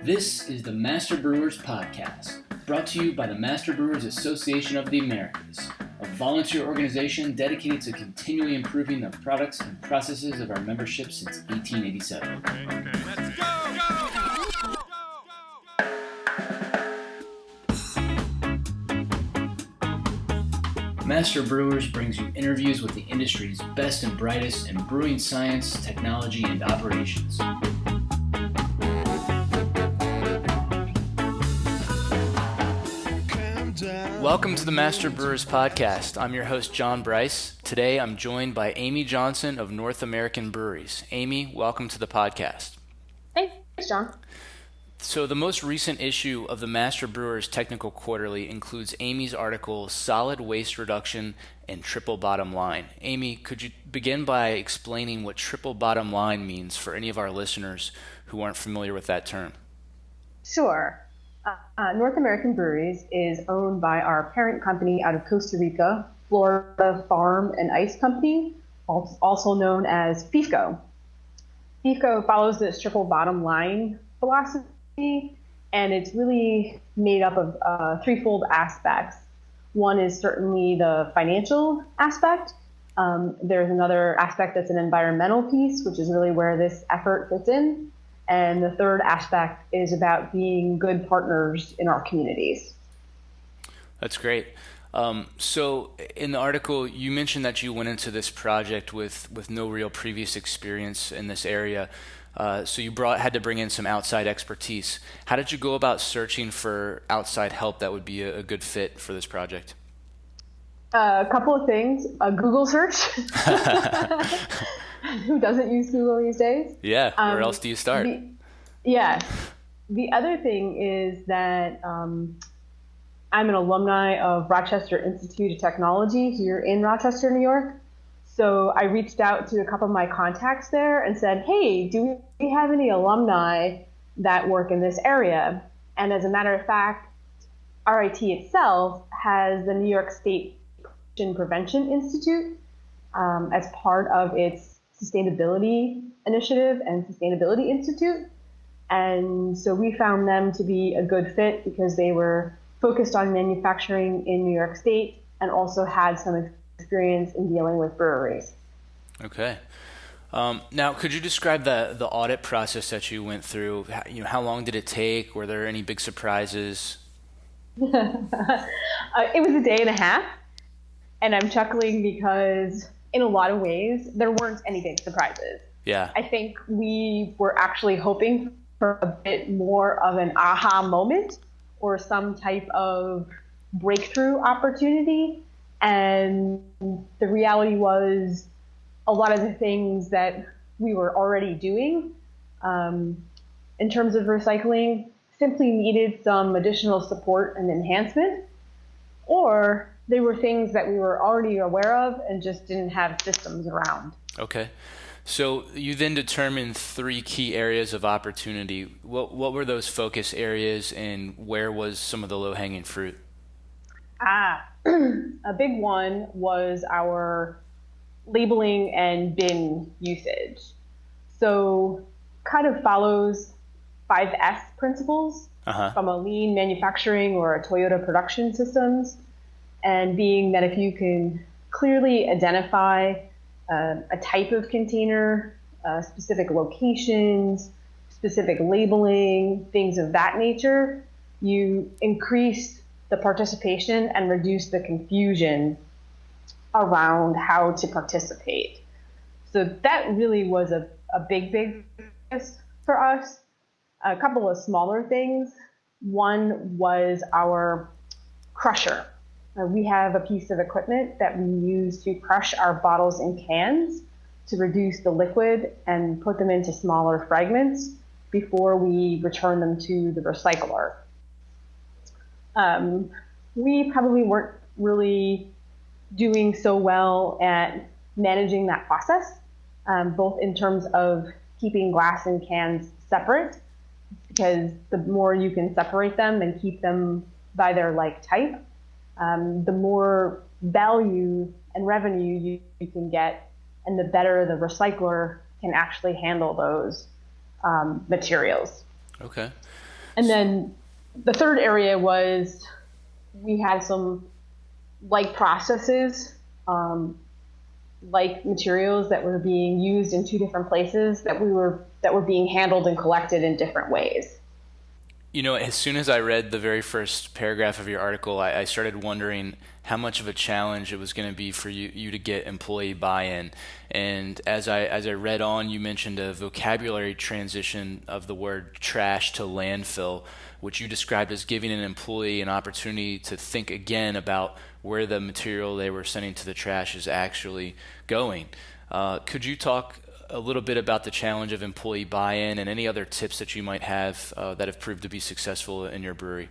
This is the Master Brewers Podcast, brought to you by the Master Brewers Association of the Americas, a volunteer organization dedicated to continually improving the products and processes of our membership since 1887. Okay, let's go! Master Brewers brings you interviews with the industry's best and brightest in brewing science, technology, and operations. Welcome to the Master Brewers Podcast. I'm your host, John Bryce. Today, I'm joined by Amy Johnson of North American Breweries. Amy, welcome to the podcast. Thanks, John. So the most recent issue of the Master Brewers Technical Quarterly includes Amy's article, Solid Waste Reduction and Triple Bottom Line. Amy, could you begin by explaining what triple bottom line means for any of our listeners who aren't familiar with that term? Sure. North American Breweries is owned by our parent company out of Costa Rica, Florida Farm and Ice Company, also known as FIFCO. FIFCO follows this triple bottom line philosophy, and it's really made up of threefold aspects. One is certainly the financial aspect. There's another aspect that's an environmental piece, which is really where this effort fits in. And the third aspect is about being good partners in our communities. That's great. So in the article, you mentioned that you went into this project with no real previous experience in this area. So you had to bring in some outside expertise. How did you go about searching for outside help that would be a good fit for this project? A couple of things. A Google search. Who doesn't use Google these days? Yeah, where else do you start? The other thing is that I'm an alumni of Rochester Institute of Technology here in Rochester, New York. So I reached out to a couple of my contacts there and said, hey, do we have any alumni that work in this area? And as a matter of fact, RIT itself has the New York State Pollution Prevention Institute as part of its Sustainability Initiative and Sustainability Institute. And so we found them to be a good fit because they were focused on manufacturing in New York State and also had some experience in dealing with breweries. Okay. Now, could you describe the audit process that you went through? How long did it take? Were there any big surprises? It was a day and a half, and I'm chuckling because in a lot of ways, there weren't any big surprises. Yeah. I think we were actually hoping for a bit more of an aha moment or some type of breakthrough opportunity. And the reality was a lot of the things that we were already doing in terms of recycling simply needed some additional support and enhancement, or they were things that we were already aware of and just didn't have systems around. Okay. So you then determined 3 key areas of opportunity. What were those focus areas and where was some of the low-hanging fruit? A big one was our labeling and bin usage. So kind of follows 5S principles from a lean manufacturing or a Toyota production systems. And being that if you can clearly identify a type of container, specific locations, specific labeling, things of that nature, you increase the participation and reduce the confusion around how to participate. So that really was a big focus for us. A couple of smaller things. One was our crusher. We have a piece of equipment that we use to crush our bottles and cans to reduce the liquid and put them into smaller fragments before we return them to the recycler. We probably weren't really doing so well at managing that process, both in terms of keeping glass and cans separate, because the more you can separate them and keep them by their like type, the more value and revenue you can get, and the better the recycler can actually handle those materials. Okay. And then the third area was we had some like processes, like materials that were being used in two different places that were being handled and collected in different ways. You know, as soon as I read the very first paragraph of your article, I started wondering how much of a challenge it was going to be for you to get employee buy-in. And as I read on, you mentioned a vocabulary transition of the word trash to landfill, which you described as giving an employee an opportunity to think again about where the material they were sending to the trash is actually going. Could you talk a little bit about the challenge of employee buy-in and any other tips that you might have that have proved to be successful in your brewery?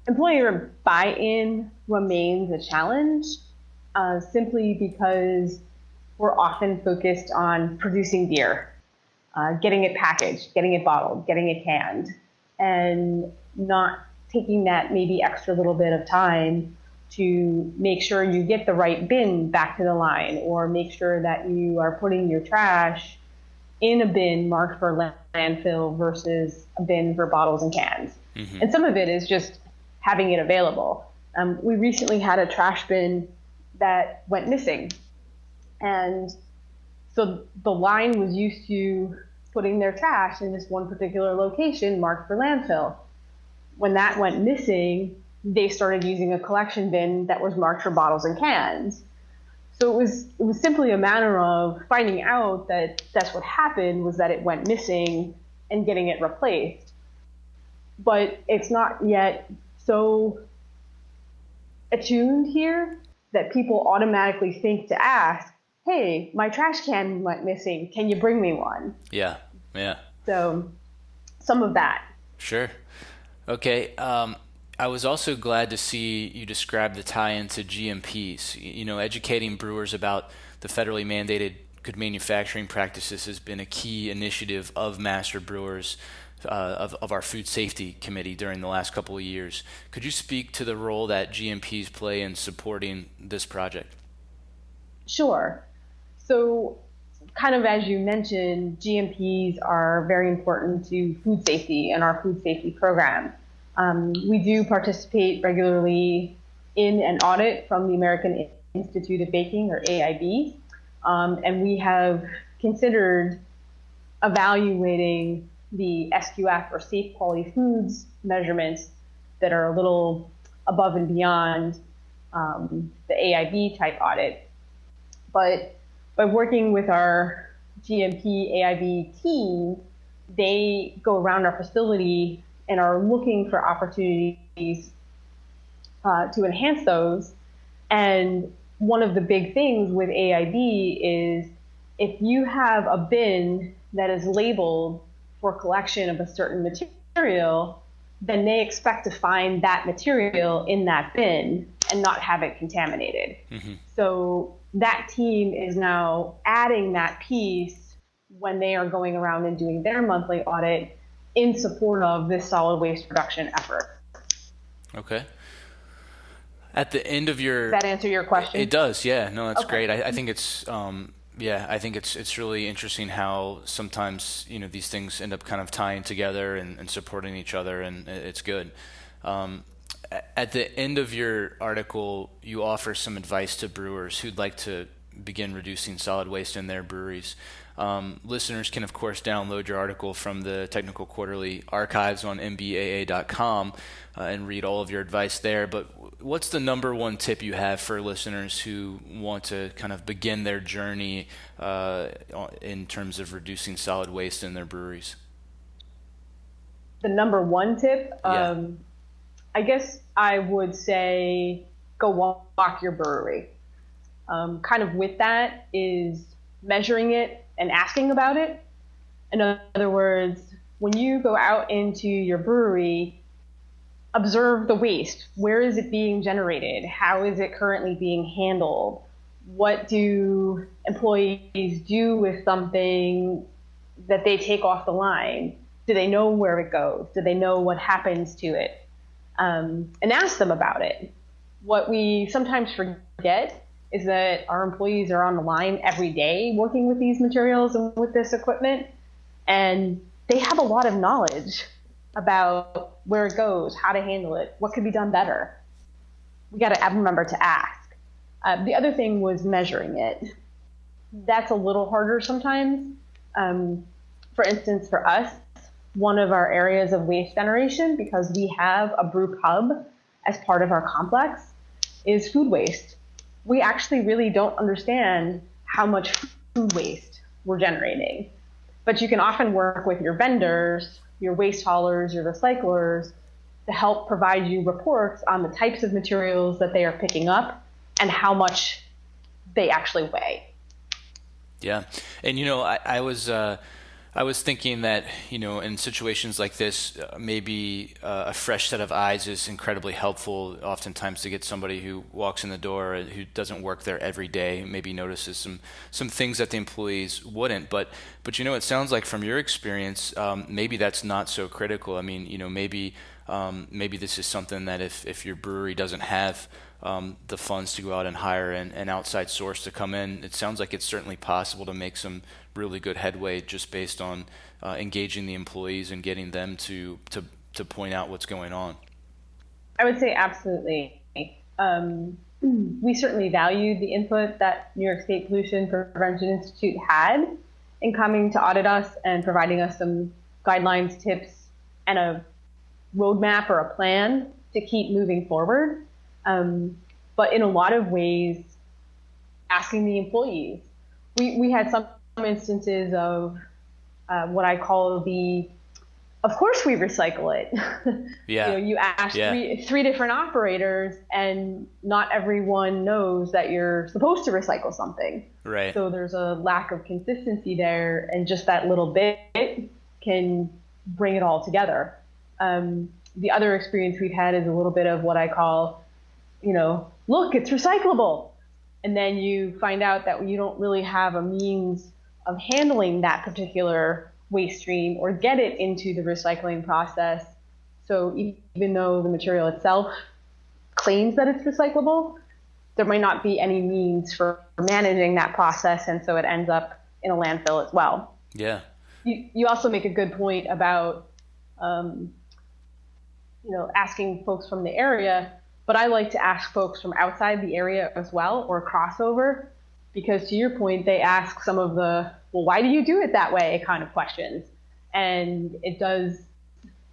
Employee buy-in remains a challenge simply because we're often focused on producing beer, getting it packaged, getting it bottled, getting it canned, and not taking that maybe extra little bit of time to make sure you get the right bin back to the line, or make sure that you are putting your trash in a bin marked for landfill versus a bin for bottles and cans. Mm-hmm. And some of it is just having it available. We recently had a trash bin that went missing. And so the line was used to putting their trash in this one particular location marked for landfill. When that went missing, they started using a collection bin that was marked for bottles and cans. So it was simply a matter of finding out that that's what happened, was that it went missing, and getting it replaced. But it's not yet so attuned here that people automatically think to ask, hey, my trash can went missing, can you bring me one? Yeah. So some of that. Sure. Okay. I was also glad to see you describe the tie-in to GMPs. You know, educating brewers about the federally mandated good manufacturing practices has been a key initiative of master brewers of our food safety committee during the last couple of years. Could you speak to the role that GMPs play in supporting this project? Sure. So kind of as you mentioned, GMPs are very important to food safety and our food safety program. We do participate regularly in an audit from the American Institute of Baking, or AIB, and we have considered evaluating the SQF, or Safe Quality Foods, measurements that are a little above and beyond the AIB type audit. But by working with our GMP AIB team, they go around our facility and are looking for opportunities to enhance those. And one of the big things with AIB is if you have a bin that is labeled for collection of a certain material, then they expect to find that material in that bin and not have it contaminated. Mm-hmm. So that team is now adding that piece when they are going around and doing their monthly audit in support of this solid waste reduction effort. Okay. At the end of your... Does that answer your question? It does, yeah. No, that's okay. Great. I think it's... I think it's really interesting how sometimes, you know, these things end up kind of tying together and supporting each other, and it's good. At the end of your article, you offer some advice to brewers who'd like to begin reducing solid waste in their breweries. Listeners can, of course, download your article from the Technical Quarterly archives on mbaa.com and read all of your advice there. But what's the number one tip you have for listeners who want to kind of begin their journey in terms of reducing solid waste in their breweries? The number one tip? I guess I would say go walk your brewery. Kind of with that is measuring it and asking about it. In other words, when you go out into your brewery, observe the waste. Where is it being generated? How is it currently being handled? What do employees do with something that they take off the line? Do they know where it goes? Do they know what happens to it? And ask them about it. What we sometimes forget is that our employees are on the line every day working with these materials and with this equipment, and they have a lot of knowledge. about where it goes, how to handle it, what could be done better. We got to remember to ask. The other thing was measuring it. That's a little harder sometimes. For instance, for us, one of our areas of waste generation, because we have a brew pub as part of our complex, is food waste. We actually really don't understand how much food waste we're generating. But you can often work with your vendors, your waste haulers, your recyclers, to help provide you reports on the types of materials that they are picking up and how much they actually weigh. Yeah. And, I was thinking that, in situations like this, maybe a fresh set of eyes is incredibly helpful oftentimes to get somebody who walks in the door who doesn't work there every day, maybe notices some things that the employees wouldn't. But it sounds like from your experience, maybe that's not so critical. I mean, maybe this is something that if your brewery doesn't have the funds to go out and hire an outside source to come in, it sounds like it's certainly possible to make some really good headway just based on engaging the employees and getting them to point out what's going on. I would say absolutely. We certainly valued the input that New York State Pollution Prevention Institute had in coming to audit us and providing us some guidelines, tips, and a roadmap or a plan to keep moving forward. But in a lot of ways, asking the employees. We had some instances of what I call of course we recycle it. Yeah. You ask three different operators, and not everyone knows that you're supposed to recycle something. Right. So there's a lack of consistency there, and just that little bit can bring it all together. The other experience we've had is a little bit of what I call, look, it's recyclable. And then you find out that you don't really have a means of handling that particular waste stream or get it into the recycling process. So even though the material itself claims that it's recyclable, there might not be any means for managing that process. And so it ends up in a landfill as well. Yeah. You also make a good point about, asking folks from the area, but I like to ask folks from outside the area as well, or crossover, because to your point, they ask some of the, well, why do you do it that way kind of questions. And it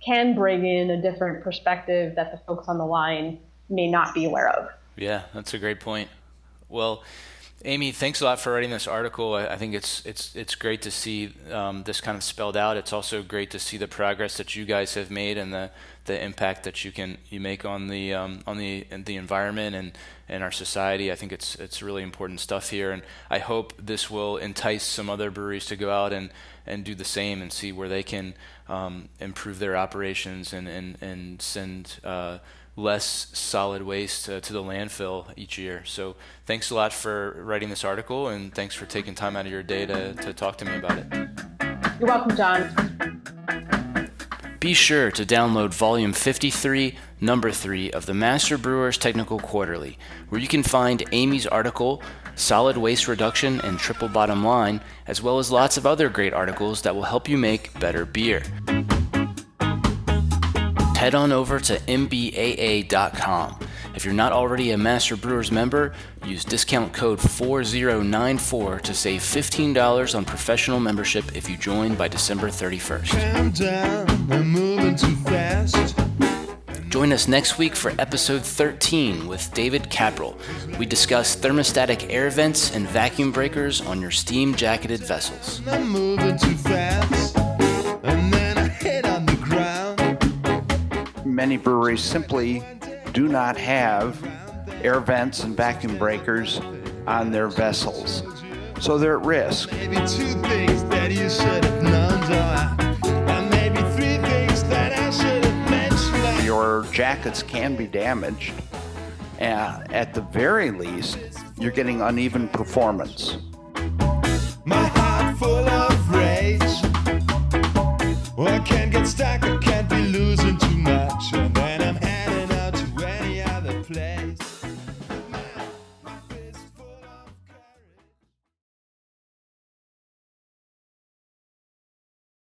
can bring in a different perspective that the folks on the line may not be aware of. Yeah, that's a great point. Well, Amy, thanks a lot for writing this article. I think it's great to see this kind of spelled out. It's also great to see the progress that you guys have made and the impact that you make on the environment and our society. I think it's really important stuff here, and I hope this will entice some other breweries to go out and do the same and see where they can improve their operations and send less solid waste to the landfill each year. So thanks a lot for writing this article, and thanks for taking time out of your day to talk to me about it. You're welcome, John. Be sure to download volume 53, number 3 of the Master Brewers Technical Quarterly, where you can find Amy's article, Solid Waste Reduction and Triple Bottom Line, as well as lots of other great articles that will help you make better beer. Head on over to mbaa.com. If you're not already a Master Brewers member, use discount code 4094 to save $15 on professional membership if you join by December 31st. Calm down, I'm moving too fast. Join us next week for episode 13 with David Caprell. We discuss thermostatic air vents and vacuum breakers on your steam-jacketed vessels. I'm moving too fast, and then I hit on the ground. Many breweries simply do not have air vents and vacuum breakers on their vessels, so they're at risk. Maybe 2 things that you should have known, and maybe 3 things that I should have mentioned. Your jackets can be damaged, and at the very least, you're getting uneven performance. My heart full of